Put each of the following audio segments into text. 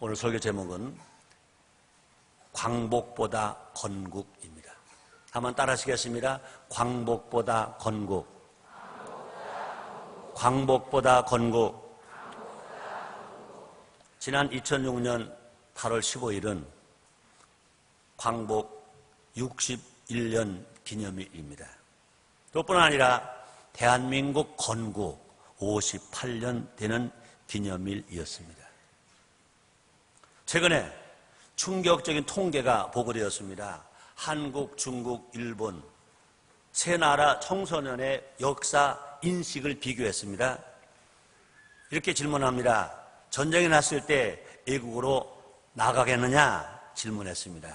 오늘 설교 제목은 광복보다 건국입니다. 한번 따라 하시겠습니다. 광복보다 건국. 광복보다 건국. 지난 2006년 8월 15일은 광복 61년 기념일입니다. 그것뿐 아니라 대한민국 건국 58년 되는 기념일이었습니다. 최근에 충격적인 통계가 보고되었습니다. 한국, 중국, 일본 세 나라 청소년의 역사 인식을 비교했습니다. 이렇게 질문합니다. 전쟁이 났을 때 애국으로 나가겠느냐 질문했습니다.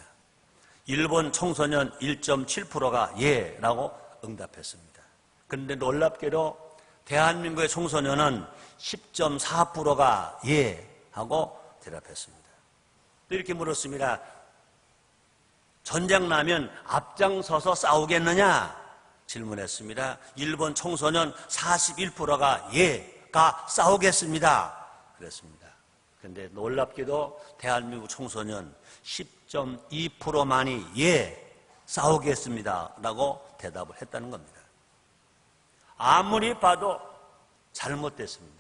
일본 청소년 1.7%가 예라고 응답했습니다. 그런데 놀랍게도 대한민국의 청소년은 10.4%가 예 하고 대답했습니다. 또 이렇게 물었습니다. 전쟁 나면 앞장서서 싸우겠느냐 질문했습니다. 일본 청소년 41%가 예가 싸우겠습니다 그랬습니다. 그런데 놀랍게도 대한민국 청소년 10.2%만이 예 싸우겠습니다 라고 대답을 했다는 겁니다. 아무리 봐도 잘못됐습니다.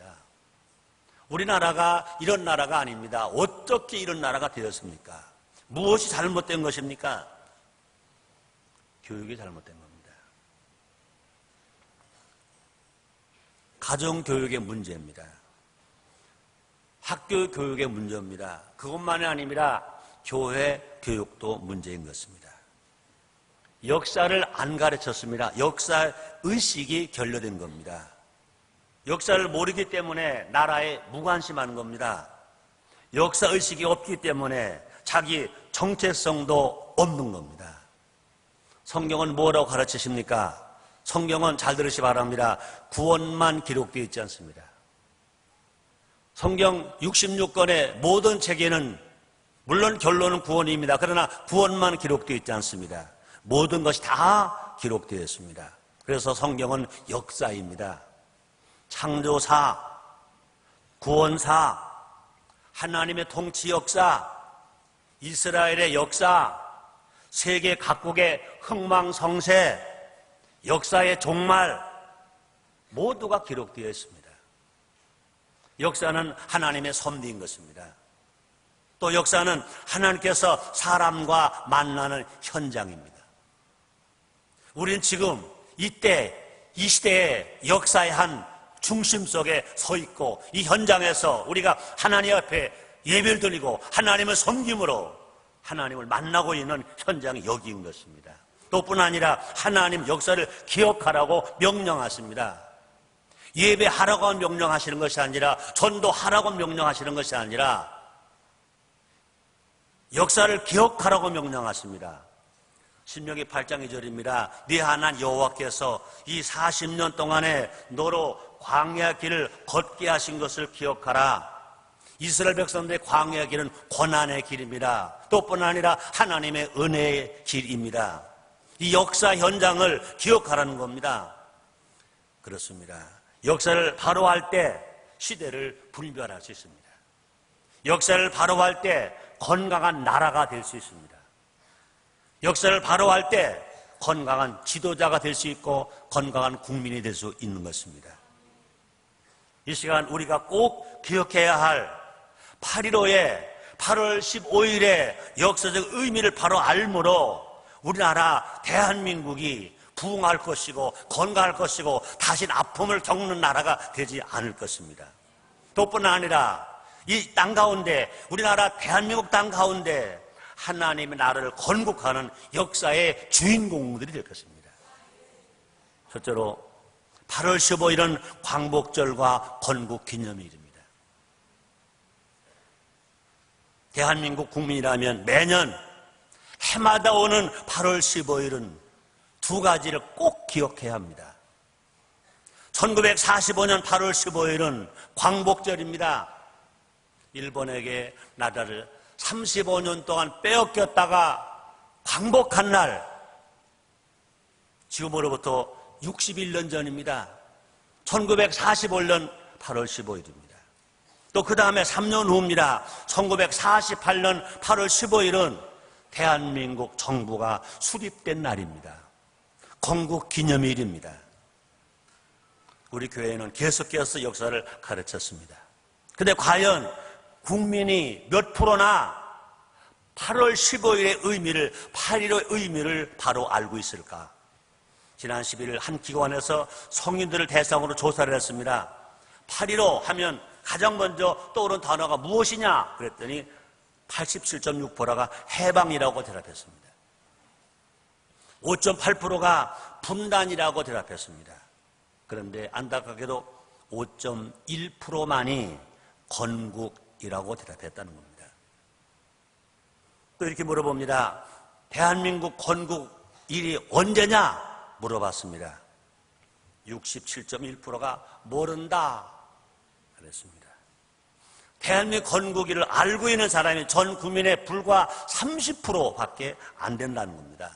우리나라가 이런 나라가 아닙니다. 어떻게 이런 나라가 되었습니까? 무엇이 잘못된 것입니까? 교육이 잘못된 겁니다. 가정교육의 문제입니다. 학교 교육의 문제입니다. 그것만이 아닙니다. 교회 교육도 문제인 것입니다. 역사를 안 가르쳤습니다. 역사의식이 결여된 겁니다. 역사를 모르기 때문에 나라에 무관심하는 겁니다. 역사의식이 없기 때문에 자기 정체성도 없는 겁니다. 성경은 뭐라고 가르치십니까? 성경은 잘 들으시기 바랍니다. 구원만 기록되어 있지 않습니다. 성경 66권의 모든 책에는 물론 결론은 구원입니다. 그러나 구원만 기록되어 있지 않습니다. 모든 것이 다 기록되어 있습니다. 그래서 성경은 역사입니다. 창조사, 구원사, 하나님의 통치 역사, 이스라엘의 역사, 세계 각국의 흥망성쇠, 역사의 종말 모두가 기록되어 있습니다. 역사는 하나님의 섭리인 것입니다. 또 역사는 하나님께서 사람과 만나는 현장입니다. 우리는 지금 이때 이 시대의 역사의 한 중심 속에 서 있고 이 현장에서 우리가 하나님 앞에 예배를 드리고 하나님을 섬김으로 하나님을 만나고 있는 현장이 여기인 것입니다. 또뿐 아니라 하나님 역사를 기억하라고 명령하십니다. 예배하라고 명령하시는 것이 아니라 전도하라고 명령하시는 것이 아니라 역사를 기억하라고 명령하십니다. 신명기 8장 2절입니다. 네 하나님 여호와께서 이 40년 동안에 너로 광야 길을 걷게 하신 것을 기억하라. 이스라엘 백성들의 광야 길은 고난의 길입니다. 또뿐 아니라 하나님의 은혜의 길입니다. 이 역사 현장을 기억하라는 겁니다. 그렇습니다. 역사를 바로 할 때 시대를 분별할 수 있습니다. 역사를 바로 할 때 건강한 나라가 될 수 있습니다. 역사를 바로 할 때 건강한 지도자가 될 수 있고 건강한 국민이 될 수 있는 것입니다. 이 시간 우리가 꼭 기억해야 할 8.15의 8월 15일의 역사적 의미를 바로 알므로 우리나라 대한민국이 부흥할 것이고 건강할 것이고 다신 아픔을 겪는 나라가 되지 않을 것입니다. 또뿐 아니라 이 땅 가운데 우리나라 대한민국 땅 가운데 하나님의 나라를 건국하는 역사의 주인공들이 될 것입니다. 첫째로 8월 15일은 광복절과 건국기념일입니다. 대한민국 국민이라면 매년 해마다 오는 8월 15일은 두 가지를 꼭 기억해야 합니다. 1945년 8월 15일은 광복절입니다. 일본에게 나라를 35년 동안 빼앗겼다가 광복한 날, 지금으로부터 61년 전입니다. 1945년 8월 15일입니다. 또 그 다음에 3년 후입니다. 1948년 8월 15일은 대한민국 정부가 수립된 날입니다. 건국 기념일입니다. 우리 교회는 계속해서 역사를 가르쳤습니다. 근데 과연 국민이 몇 프로나 8월 15일의 의미를, 8.15의 의미를 바로 알고 있을까? 지난 11일 한 기관에서 성인들을 대상으로 조사를 했습니다. 8.15 하면 가장 먼저 떠오르는 단어가 무엇이냐? 그랬더니 87.6%가 해방이라고 대답했습니다. 5.8%가 분단이라고 대답했습니다. 그런데 안타깝게도 5.1%만이 건국이라고 대답했다는 겁니다. 또 이렇게 물어봅니다. 대한민국 건국일이 언제냐? 물어봤습니다. 67.1%가 모른다 그랬습니다. 대한민국 건국일을 알고 있는 사람이 전 국민의 불과 30%밖에 안 된다는 겁니다.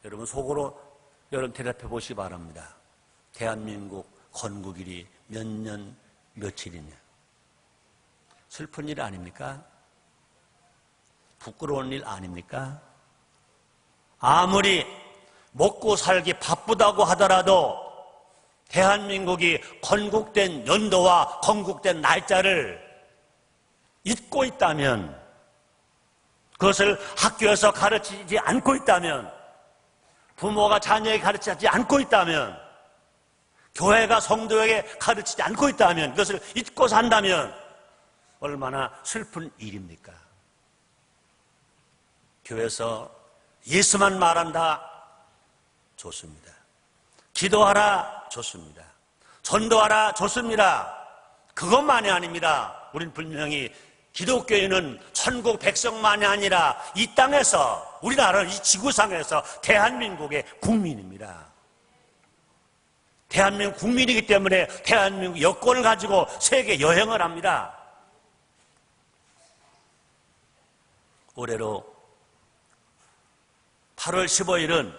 여러분 속으로 여러분 대답해 보시기 바랍니다. 대한민국 건국일이 몇 년 며칠이냐? 슬픈 일 아닙니까? 부끄러운 일 아닙니까? 아무리 먹고 살기 바쁘다고 하더라도 대한민국이 건국된 연도와 건국된 날짜를 잊고 있다면, 그것을 학교에서 가르치지 않고 있다면, 부모가 자녀에게 가르치지 않고 있다면, 교회가 성도에게 가르치지 않고 있다면, 그것을 잊고 산다면 얼마나 슬픈 일입니까? 교회에서 예수만 말한다? 좋습니다. 기도하라? 좋습니다. 전도하라? 좋습니다. 그것만이 아닙니다. 우린 분명히 기독교인은 천국 백성만이 아니라 이 땅에서, 우리나라는 이 지구상에서 대한민국의 국민입니다. 대한민국 국민이기 때문에 대한민국 여권을 가지고 세계 여행을 합니다. 올해로 8월 15일은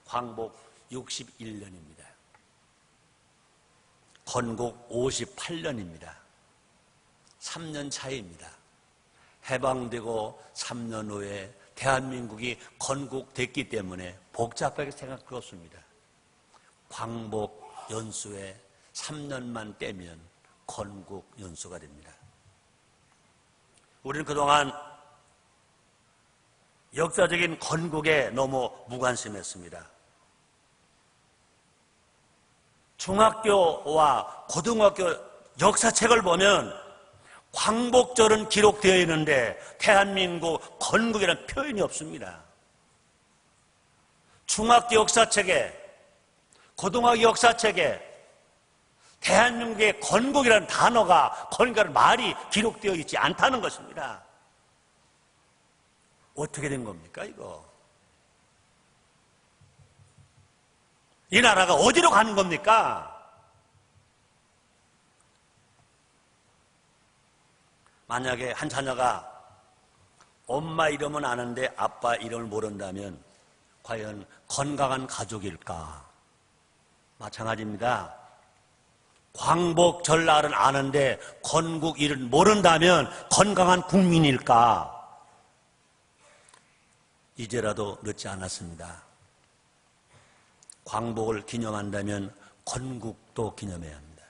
광복 61년입니다. 건국 58년입니다. 3년 차이입니다. 해방되고 3년 후에 대한민국이 건국됐기 때문에 복잡하게 생각했습니다. 광복 연수에 3년만 떼면 건국 연수가 됩니다. 우리는 그동안 역사적인 건국에 너무 무관심했습니다. 중학교와 고등학교 역사책을 보면 광복절은 기록되어 있는데 대한민국 건국이라는 표현이 없습니다. 중학교 역사책에, 고등학교 역사책에 대한민국의 건국이라는 단어가, 건국이라는 말이 기록되어 있지 않다는 것입니다. 어떻게 된 겁니까, 이거? 이 나라가 어디로 가는 겁니까? 만약에 한 자녀가 엄마 이름은 아는데 아빠 이름을 모른다면 과연 건강한 가족일까? 마찬가지입니다. 광복 전날은 아는데 건국 일은 모른다면 건강한 국민일까? 이제라도 늦지 않았습니다. 광복을 기념한다면 건국도 기념해야 합니다.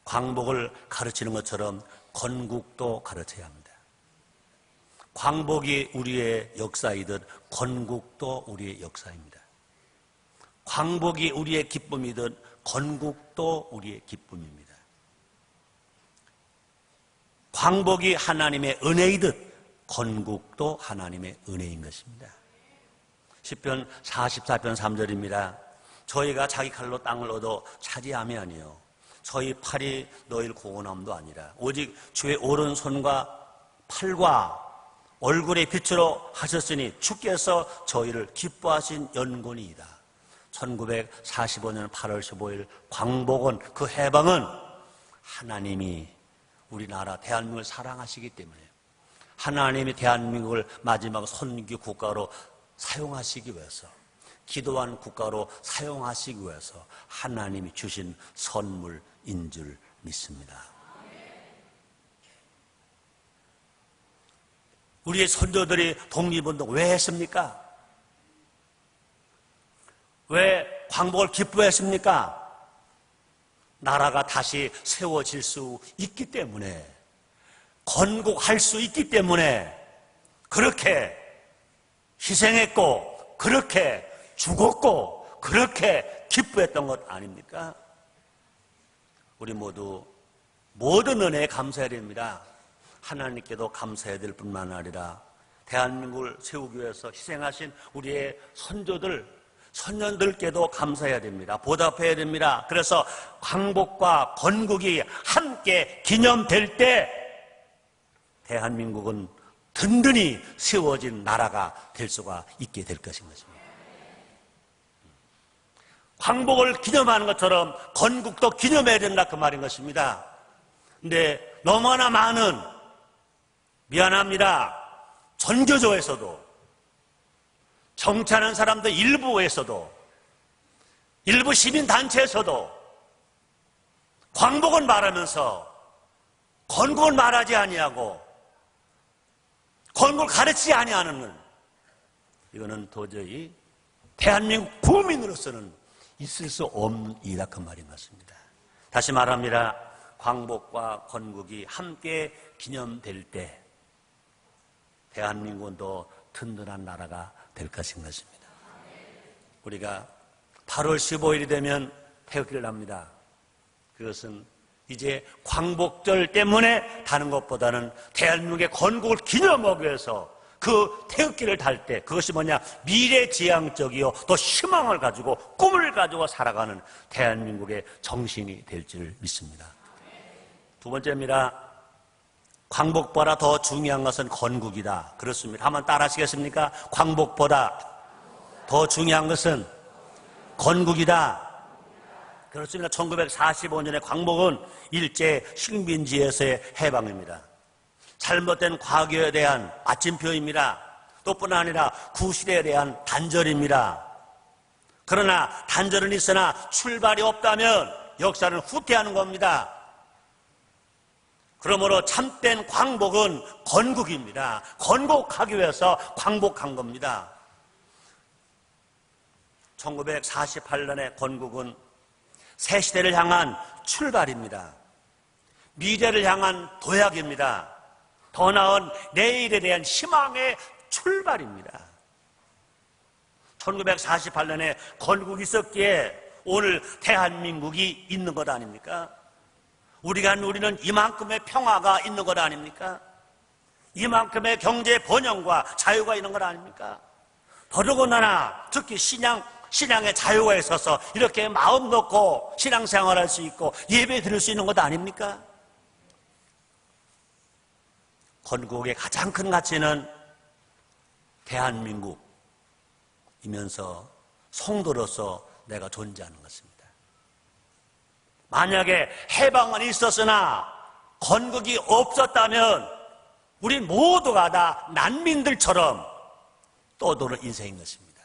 광복을 가르치는 것처럼 건국도 가르쳐야 합니다. 광복이 우리의 역사이듯 건국도 우리의 역사입니다. 광복이 우리의 기쁨이듯 건국도 우리의 기쁨입니다. 광복이 하나님의 은혜이듯 건국도 하나님의 은혜인 것입니다. 시편 44편 3절입니다. 저희가 자기 칼로 땅을 얻어 차지하면이요 저희 팔이 너희를 공언함도 아니라 오직 주의 오른손과 팔과 얼굴의 빛으로 하셨으니 주께서 저희를 기뻐하신 연곤이이다. 1945년 8월 15일 광복은, 그 해방은 하나님이 우리나라 대한민국을 사랑하시기 때문에, 하나님이 대한민국을 마지막 선교 국가로 사용하시기 위해서, 기도한 국가로 사용하시기 위해서 하나님이 주신 선물인 줄 믿습니다. 우리의 선조들이 독립운동 왜 했습니까? 왜 광복을 기뻐했습니까? 나라가 다시 세워질 수 있기 때문에, 건국할 수 있기 때문에 그렇게 희생했고, 그렇게 죽었고, 그렇게 기뻐했던 것 아닙니까? 우리 모두 모든 은혜에 감사해야 됩니다. 하나님께도 감사해야 될 뿐만 아니라 대한민국을 세우기 위해서 희생하신 우리의 선조들, 선년들께도 감사해야 됩니다. 보답해야 됩니다. 그래서 광복과 건국이 함께 기념될 때 대한민국은 든든히 세워진 나라가 될 수가 있게 될 것인 것입니다. 광복을 기념하는 것처럼 건국도 기념해야 된다 그 말인 것입니다. 근데 너무나 많은, 미안합니다, 전교조에서도, 정치하는 사람들 일부에서도, 일부 시민단체에서도 광복은 말하면서 건국은 말하지 아니하고 건국을 가르치지 아니하는, 이거는 도저히 대한민국 국민으로서는 있을 수 없는 일이다 그 말인 것입니다. 다시 말합니다. 광복과 건국이 함께 기념될 때 대한민국은 더 든든한 나라가 될 것인 것입니다. 우리가 8월 15일이 되면 태극기를 합니다. 그것은 이제 광복절 때문에 다른 것보다는 대한민국의 건국을 기념하기 위해서 그 태극기를 달 때, 그것이 뭐냐, 미래지향적이요 또 희망을 가지고 꿈을 가지고 살아가는 대한민국의 정신이 될 줄 믿습니다. 두 번째입니다. 광복보다 더 중요한 것은 건국이다. 그렇습니다. 한번 따라 하시겠습니까? 광복보다 더 중요한 것은 건국이다. 그렇습니다. 1945년의 광복은 일제 식민지에서의 해방입니다. 잘못된 과거에 대한 마침표입니다. 또뿐 아니라 구실에 대한 단절입니다. 그러나 단절은 있으나 출발이 없다면 역사는 후퇴하는 겁니다. 그러므로 참된 광복은 건국입니다. 건국하기 위해서 광복한 겁니다. 1948년의 건국은 새 시대를 향한 출발입니다. 미래를 향한 도약입니다. 더 나은 내일에 대한 희망의 출발입니다. 1948년에 건국이 있었기에 오늘 대한민국이 있는 것 아닙니까? 우리가 누리는 이만큼의 평화가 있는 것 아닙니까? 이만큼의 경제 번영과 자유가 있는 것 아닙니까? 더더군다나 특히 신앙의 자유가 있어서 이렇게 마음 놓고 신앙생활할 수 있고 예배 드릴 수 있는 것 아닙니까? 건국의 가장 큰 가치는 대한민국이면서 성도로서 내가 존재하는 것입니다. 만약에 해방은 있었으나 건국이 없었다면 우리 모두가 다 난민들처럼 떠도는 인생인 것입니다.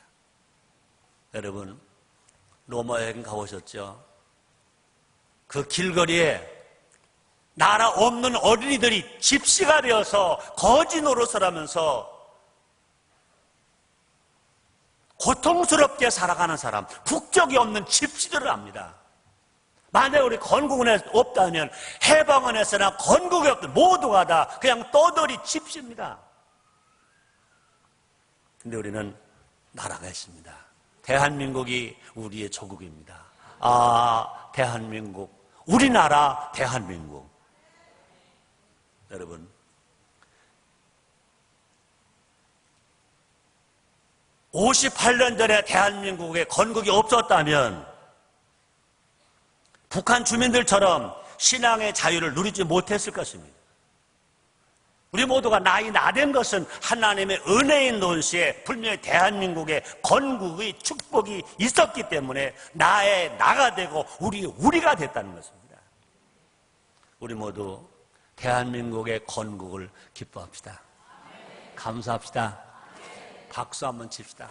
여러분, 로마 여행 가보셨죠? 그 길거리에 나라 없는 어린이들이 집시가 되어서 거지 노릇을 하면서 고통스럽게 살아가는 사람, 국적이 없는 집시들을 압니다. 만약에 우리 건국은 없다면 해방은 했으나 건국이 없던 모두가 다 그냥 떠돌이 집시입니다. 근데 우리는 나라가 있습니다. 대한민국이 우리의 조국입니다. 아, 대한민국, 우리나라 대한민국. 여러분, (58년) 전에 대한민국에 건국이 없었다면 북한 주민들처럼 신앙의 자유를 누리지 못했을 것입니다. 우리 모두가 나이 나된 것은 하나님의 은혜인 논시에 분명히 대한민국의 건국의 축복이 있었기 때문에 나의 나가 되고 우리가 됐다는 것입니다. 우리 모두 대한민국의 건국을 기뻐합시다. 감사합시다. 박수 한번 칩시다.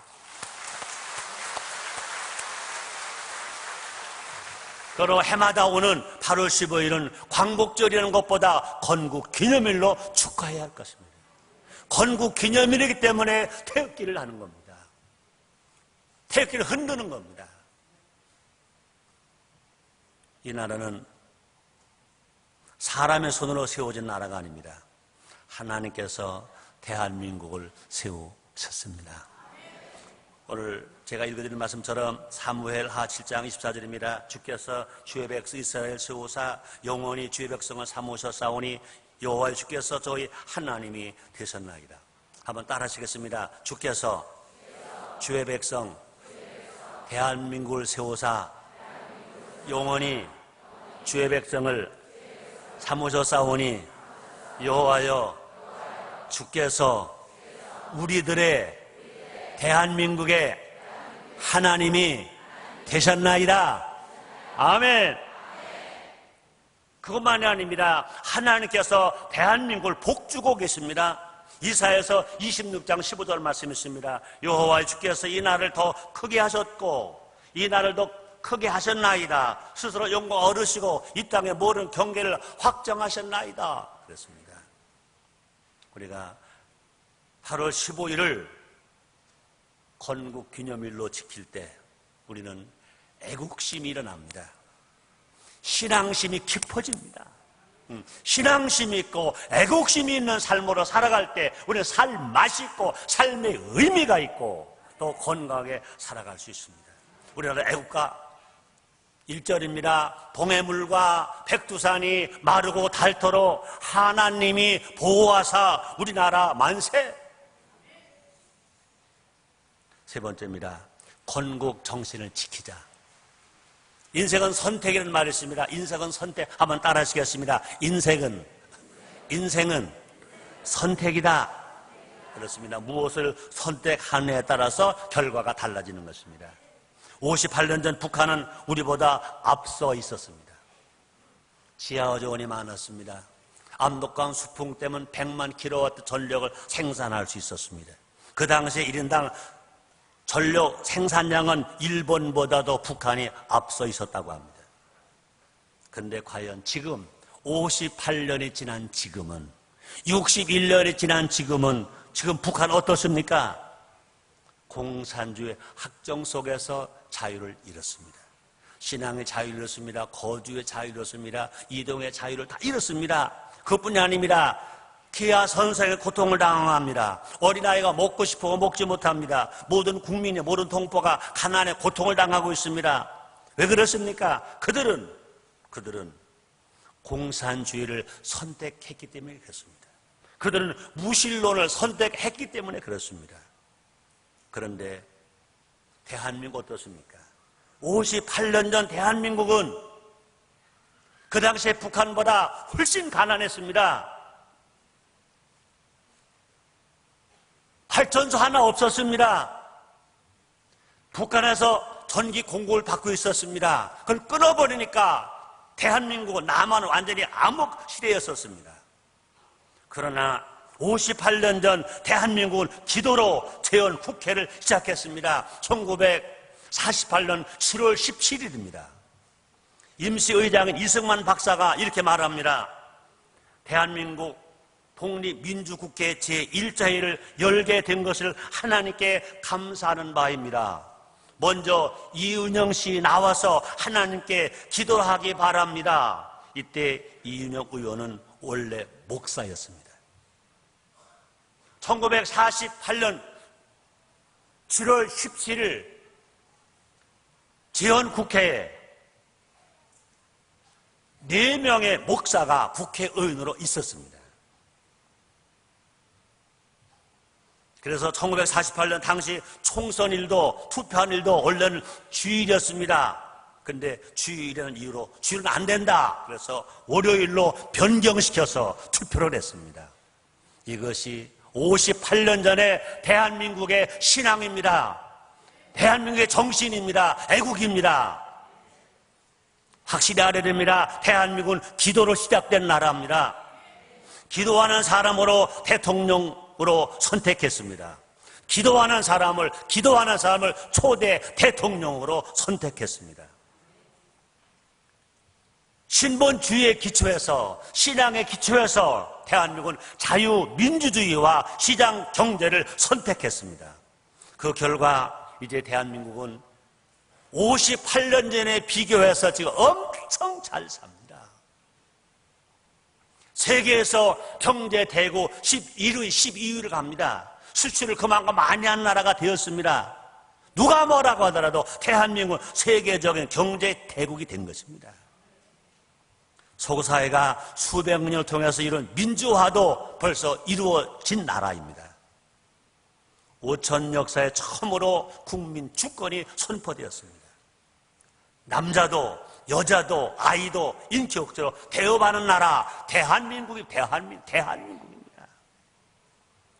그러나 해마다 오는 8월 15일은 광복절이라는 것보다 건국기념일로 축하해야 할 것입니다. 건국기념일이기 때문에 태극기를 하는 겁니다. 태극기를 흔드는 겁니다. 이 나라는 사람의 손으로 세워진 나라가 아닙니다. 하나님께서 대한민국을 세우셨습니다. 오늘 제가 읽어드린 말씀처럼 사무엘하 7장 24절입니다. 주께서 주의 백성 이스라엘 세우사 영원히 주의 백성을 삼으셨사오니 여호와 주께서 저희 하나님이 되셨나이다. 한번 따라 하시겠습니다. 주께서 주의 백성 대한민국을 세우사 영원히 주의 백성을 삼으셨사오니 여호와여 주께서 우리들의 대한민국의 하나님이 되셨나이다. 아멘. 그것만이 아닙니다. 하나님께서 대한민국을 복주고 계십니다. 이사야서 26장 15절 말씀이 있습니다. 여호와 주께서 이 나라를 더 크게 하셨고 이 나라를 더 크게 하셨나이다. 스스로 영광 얻으시고 이 땅의 모든 경계를 확정하셨나이다. 그랬습니다. 우리가 8월 15일을 건국기념일로 지킬 때 우리는 애국심이 일어납니다. 신앙심이 깊어집니다. 신앙심이 있고 애국심이 있는 삶으로 살아갈 때 우리는 맛이 있고 삶의 의미가 있고 또 건강하게 살아갈 수 있습니다. 우리나라 애국가 1절입니다. 동해물과 백두산이 마르고 닳도록 하나님이 보호하사 우리나라 만세. 세 번째입니다. 건국 정신을 지키자. 인생은 선택이라는 말이 있습니다. 인생은 선택. 한번 따라 하시겠습니다. 인생은 선택이다. 그렇습니다. 무엇을 선택하느냐에 따라서 결과가 달라지는 것입니다. 58년 전 북한은 우리보다 앞서 있었습니다. 지하어조원이 많았습니다. 압록강 수풍 때문에 100만 킬로와트 전력을 생산할 수 있었습니다. 그 당시에 1인당 전력 생산량은 일본보다도 북한이 앞서 있었다고 합니다. 그런데 과연 지금 58년이 지난 지금은 61년이 지난 지금 북한 어떻습니까? 공산주의 학정 속에서 자유를 잃었습니다. 신앙의 자유를 잃었습니다. 거주의 자유를 잃었습니다. 이동의 자유를 다 잃었습니다. 그것뿐이 아닙니다. 기아 선생의 고통을 당합니다. 어린아이가 먹고 싶어 먹지 못합니다. 모든 국민의 모든 동포가 가난에 고통을 당하고 있습니다. 왜 그렇습니까? 그들은 공산주의를 선택했기 때문에 그렇습니다. 그들은 무신론을 선택했기 때문에 그렇습니다. 그런데 대한민국 어떻습니까? 58년 전 대한민국은 그 당시에 북한보다 훨씬 가난했습니다. 발전소 하나 없었습니다. 북한에서 전기 공급을 받고 있었습니다. 그걸 끊어버리니까 대한민국은 남한은 완전히 암흑 시대였었습니다. 그러나 58년 전 대한민국은 기도로 재헌 국회를 시작했습니다. 1948년 7월 17일입니다. 임시의장인 이승만 박사가 이렇게 말합니다. 대한민국 독립민주국회 제1자회를 열게 된 것을 하나님께 감사하는 바입니다. 먼저 이은영 씨 나와서 하나님께 기도하기 바랍니다. 이때 이은영 의원은 원래 목사였습니다. 1948년 7월 17일 재헌국회에 4명의 목사가 국회의원으로 있었습니다. 그래서 1948년 당시 총선일도 투표한 일도 원래는 주일이었습니다. 근데 주일이라는 이유로 주일은 안 된다. 그래서 월요일로 변경시켜서 투표를 했습니다. 이것이 58년 전에 대한민국의 신앙입니다. 대한민국의 정신입니다. 애국입니다. 확실히 알아야 됩니다. 대한민국은 기도로 시작된 나라입니다. 기도하는 사람으로 대통령으로 선택했습니다. 기도하는 사람을 초대 대통령으로 선택했습니다. 신본주의에 기초해서, 신앙에 기초해서 대한민국은 자유민주주의와 시장 경제를 선택했습니다. 그 결과 이제 대한민국은 58년 전에 비교해서 지금 엄청 잘 삽니다. 세계에서 경제 대국 12위를 갑니다. 수출을 그만큼 많이 한 나라가 되었습니다. 누가 뭐라고 하더라도 대한민국은 세계적인 경제 대국이 된 것입니다. 소사회가 수백 년을 통해서 이룬 민주화도 벌써 이루어진 나라입니다. 5천 역사에 처음으로 국민 주권이 선포되었습니다. 남자도 여자도 아이도 인격적으로 대업하는 나라 대한민국입니다.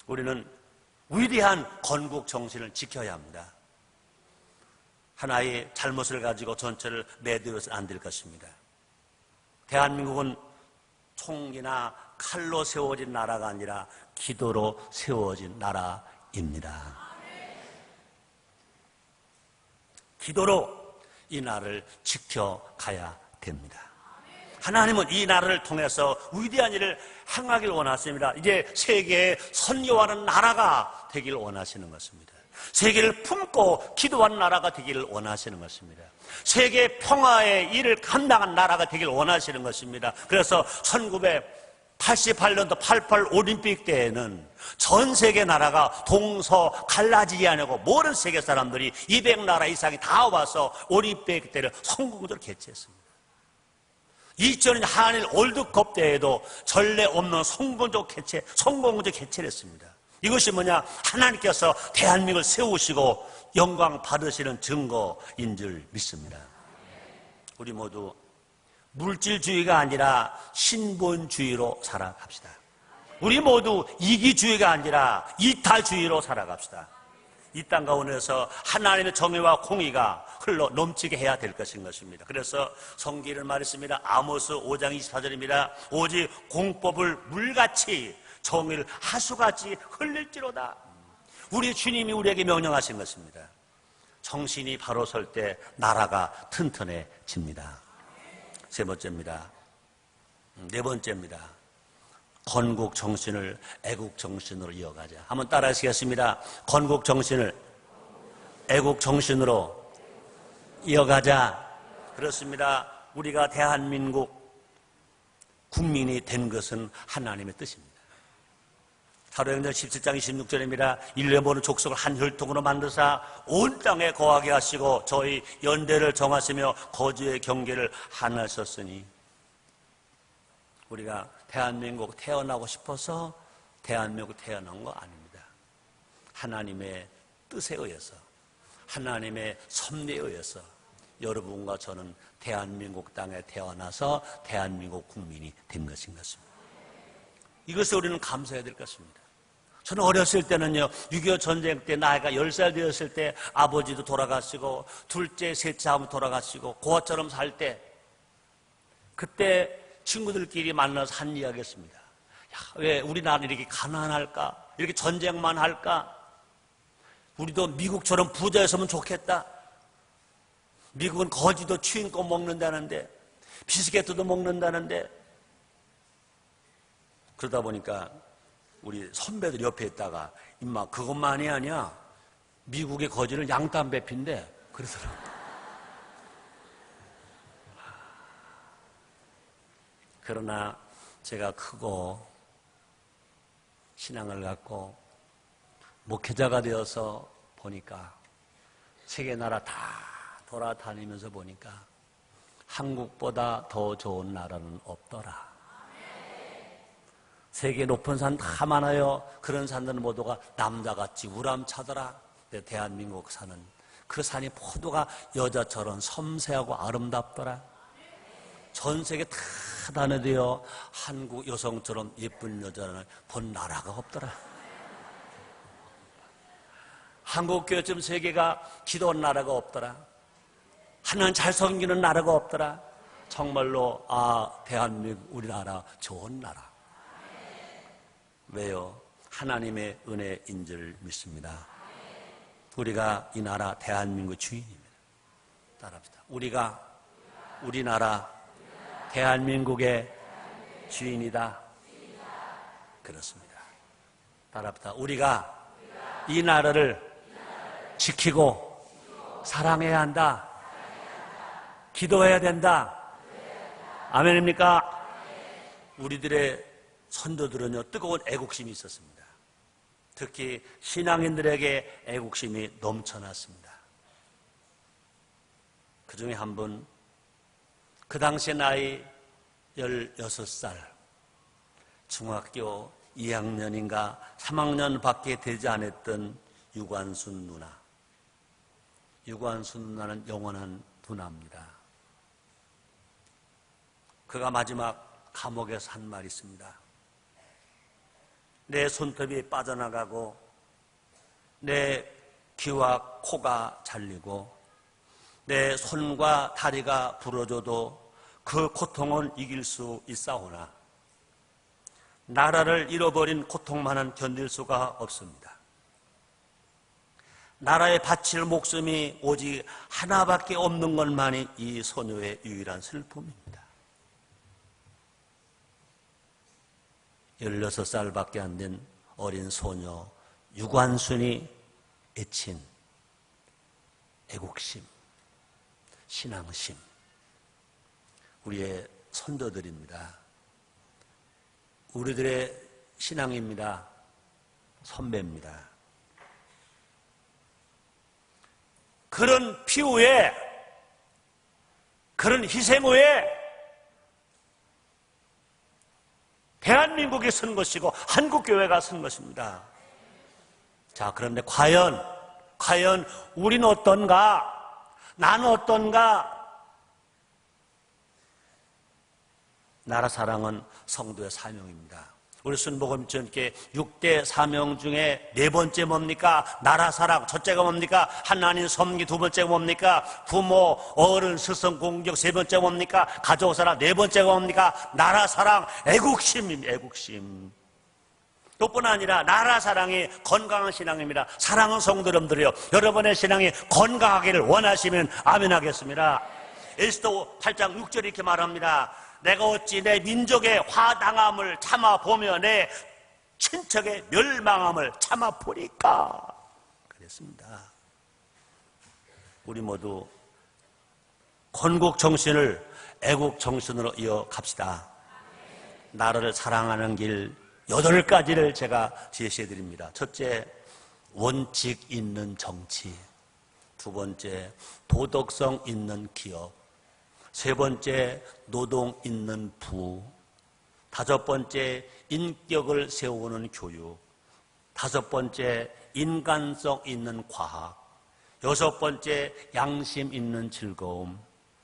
우리는 위대한 건국 정신을 지켜야 합니다. 하나의 잘못을 가지고 전체를 매도해서는 안 될 것입니다. 대한민국은 총기나 칼로 세워진 나라가 아니라 기도로 세워진 나라입니다. 기도로 이 나라를 지켜가야 됩니다. 하나님은 이 나라를 통해서 위대한 일을 행하길 원하십니다. 이제 세계에 선교하는 나라가 되길 원하시는 것입니다. 세계를 품고 기도하는 나라가 되기를 원하시는 것입니다. 세계 평화의 일을 감당한 나라가 되길 원하시는 것입니다. 그래서 1988년도 88 올림픽 때에는 전 세계 나라가 동서 갈라지지 않고 모든 세계 사람들이 200나라 이상이 다 와서 올림픽 때를 성공적으로 개최했습니다. 2002년 한일 월드컵 때에도 전례 없는 성공적 개최를 했습니다. 이것이 뭐냐? 하나님께서 대한민국을 세우시고 영광 받으시는 증거인 줄 믿습니다. 우리 모두 물질주의가 아니라 신본주의로 살아갑시다. 우리 모두 이기주의가 아니라 이타주의로 살아갑시다. 이 땅 가운데서 하나님의 정의와 공의가 흘러 넘치게 해야 될 것입니다. 그래서 성경을 말했습니다. 아모스 5장 24절입니다. 오직 공법을 물같이 정의를 하수같이 흘릴지로다. 우리 주님이 우리에게 명령하신 것입니다. 정신이 바로 설 때 나라가 튼튼해집니다. 세 번째입니다. 네 번째입니다. 건국 정신을 애국 정신으로 이어가자. 한번 따라 하시겠습니다. 건국 정신을 애국 정신으로 이어가자. 그렇습니다. 우리가 대한민국 국민이 된 것은 하나님의 뜻입니다. 사도행전 17장 26절입니다. 일레 모든 족속을 한 혈통으로 만드사 온 땅에 거하게 하시고 저희 연대를 정하시며 거주의 경계를 하나셨으니, 우리가 대한민국 태어나고 싶어서 대한민국 태어난 거 아닙니다. 하나님의 뜻에 의해서, 하나님의 섭리에 의해서 여러분과 저는 대한민국 땅에 태어나서 대한민국 국민이 된 것인 것입니다. 이것을 우리는 감사해야 될 것입니다. 저는 어렸을 때는요, 6.25 전쟁 때 나이가 10살 되었을 때 아버지도 돌아가시고 둘째, 셋째 아버지 돌아가시고 고아처럼 살 때, 그때 친구들끼리 만나서 한 이야기였습니다. 야, 왜 우리나라 이렇게 가난할까? 이렇게 전쟁만 할까? 우리도 미국처럼 부자였으면 좋겠다. 미국은 거지도 취임껏 먹는다는데, 비스켓도 먹는다는데. 그러다 보니까 우리 선배들 옆에 있다가, 임마 그것만이 아니야, 미국의 거지는 양담배 핀대 그러더라고요. 그러나 제가 크고 신앙을 갖고 목회자가 되어서 보니까, 세계 나라 다 돌아다니면서 보니까 한국보다 더 좋은 나라는 없더라. 세계 높은 산 다 많아요. 그런 산들은 모두가 남자같이 우람차더라. 근데 대한민국 산은, 그 산이 모두가 여자처럼 섬세하고 아름답더라. 전 세계 다 다녀도요, 한국 여성처럼 예쁜 여자를 본 나라가 없더라. 한국교회처럼 세계가 기도한 나라가 없더라. 하나님 잘 섬기는 나라가 없더라. 정말로 대한민국 우리나라 좋은 나라. 왜요? 하나님의 은혜인 줄 믿습니다. 우리가 이 나라 대한민국 주인입니다. 따라합시다. 우리가 우리나라 대한민국의 주인이다. 그렇습니다. 따라합니다. 우리가 이 나라를 지키고 사랑해야 한다. 기도해야 된다. 아멘입니까? 우리들의 선조들은요, 뜨거운 애국심이 있었습니다. 특히 신앙인들에게 애국심이 넘쳐났습니다. 그 중에 한 분, 그 당시 나이 16살, 중학교 2학년인가 3학년 밖에 되지 않았던 유관순 누나. 유관순 누나는 영원한 누나입니다. 그가 마지막 감옥에서 한 말이 있습니다. 내 손톱이 빠져나가고 내 귀와 코가 잘리고 내 손과 다리가 부러져도 그 고통은 이길 수 있사오나 나라를 잃어버린 고통만은 견딜 수가 없습니다. 나라에 바칠 목숨이 오직 하나밖에 없는 것만이 이 소녀의 유일한 슬픔입니다. 16살밖에 안 된 어린 소녀 유관순이 애친 애국심, 신앙심, 우리의 선조들입니다. 우리들의 신앙입니다. 선배입니다. 그런 피 후에, 그런 희생 후에 대한민국이 선 것이고 한국교회가 선 것입니다. 자, 그런데 과연 우리는 어떤가? 나는 어떤가? 나라 사랑은 성도의 사명입니다. 우리 순복음전께 6대 사명 중에 네 번째 뭡니까? 나라 사랑. 첫째가 뭡니까? 하나님 섬기. 두 번째가 뭡니까? 부모, 어른, 스승, 공격. 세 번째가 뭡니까? 가족 사랑. 네 번째가 뭡니까? 나라 사랑, 애국심입니다. 애국심. 또뿐 아니라 나라 사랑이 건강한 신앙입니다. 사랑하는 성도 여러분들이요, 여러분의 신앙이 건강하기를 원하시면 아멘 하겠습니다. 에스더 8장 6절에 이렇게 말합니다. 내가 어찌 내 민족의 화당함을 참아보며 내 친척의 멸망함을 참아보니까. 그랬습니다. 우리 모두 건국 정신을 애국 정신으로 이어갑시다. 나라를 사랑하는 길 8가지를 제가 제시해 드립니다. 첫째, 원칙 있는 정치. 두 번째, 도덕성 있는 기업. 세 번째, 노동 있는 부. 다섯 번째, 인격을 세우는 교육. 다섯 번째, 인간성 있는 과학. 여섯 번째, 양심 있는 즐거움.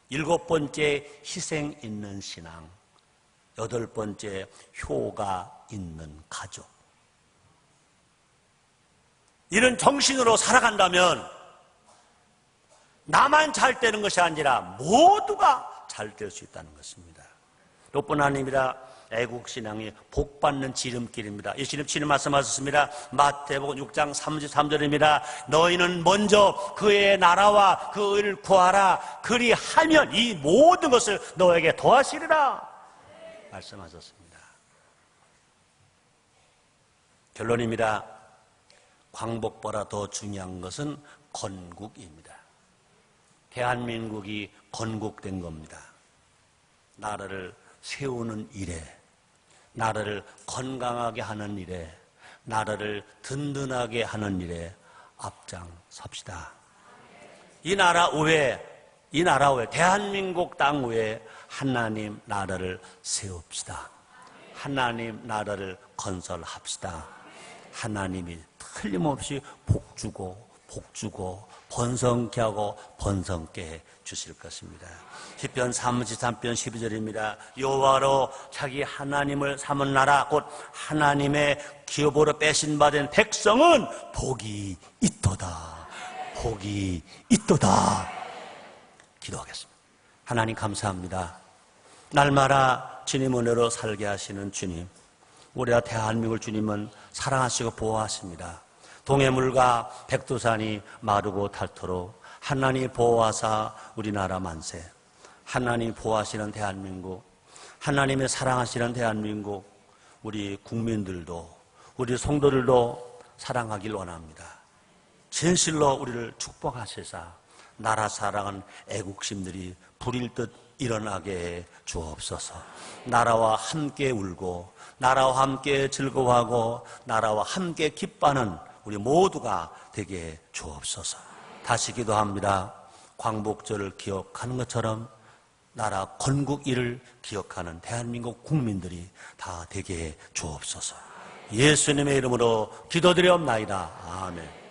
일곱 번째, 희생 있는 신앙. 여덟 번째, 효가 있는 가족. 이런 정신으로 살아간다면 나만 잘 되는 것이 아니라 모두가 잘 될 수 있다는 것입니다. 또뿐 아닙니다. 애국신앙이 복받는 지름길입니다. 예수님 친히 말씀하셨습니다. 마태복음 6장 33절입니다. 너희는 먼저 그의 나라와 그 의를 구하라. 그리하면 이 모든 것을 너에게 더하시리라 말씀하셨습니다. 결론입니다. 광복보다 더 중요한 것은 건국입니다. 대한민국이 건국된 겁니다. 나라를 세우는 일에, 나라를 건강하게 하는 일에, 나라를 든든하게 하는 일에 앞장섭시다. 이 나라 외에, 대한민국 땅 외에 하나님 나라를 세웁시다. 하나님 나라를 건설합시다. 하나님이 틀림없이 복주고 번성케 하고 번성케 해 주실 것입니다. 시편 33편 12절입니다. 여호와로 자기 하나님을 삼은 나라, 곧 하나님의 기업으로 빼신 바 된 백성은 복이 있도다. 복이 있도다. 기도하겠습니다. 하나님 감사합니다. 날마다 주님 은혜로 살게 하시는 주님, 우리와 대한민국을 주님은 사랑하시고 보호하십니다. 동해물과 백두산이 마르고 닳도록 하나님 보호하사 우리나라 만세, 하나님 보호하시는 대한민국, 하나님의 사랑하시는 대한민국 우리 국민들도 우리 성도들도 사랑하길 원합니다. 진실로 우리를 축복하시사 나라 사랑은 애국심들이 불일 듯 일어나게 해 주옵소서. 나라와 함께 울고 나라와 함께 즐거워하고 나라와 함께 기뻐하는 우리 모두가 되게 해 주옵소서. 다시 기도합니다. 광복절을 기억하는 것처럼 나라 건국일을 기억하는 대한민국 국민들이 다 되게 해 주옵소서. 예수님의 이름으로 기도드리옵나이다. 아멘.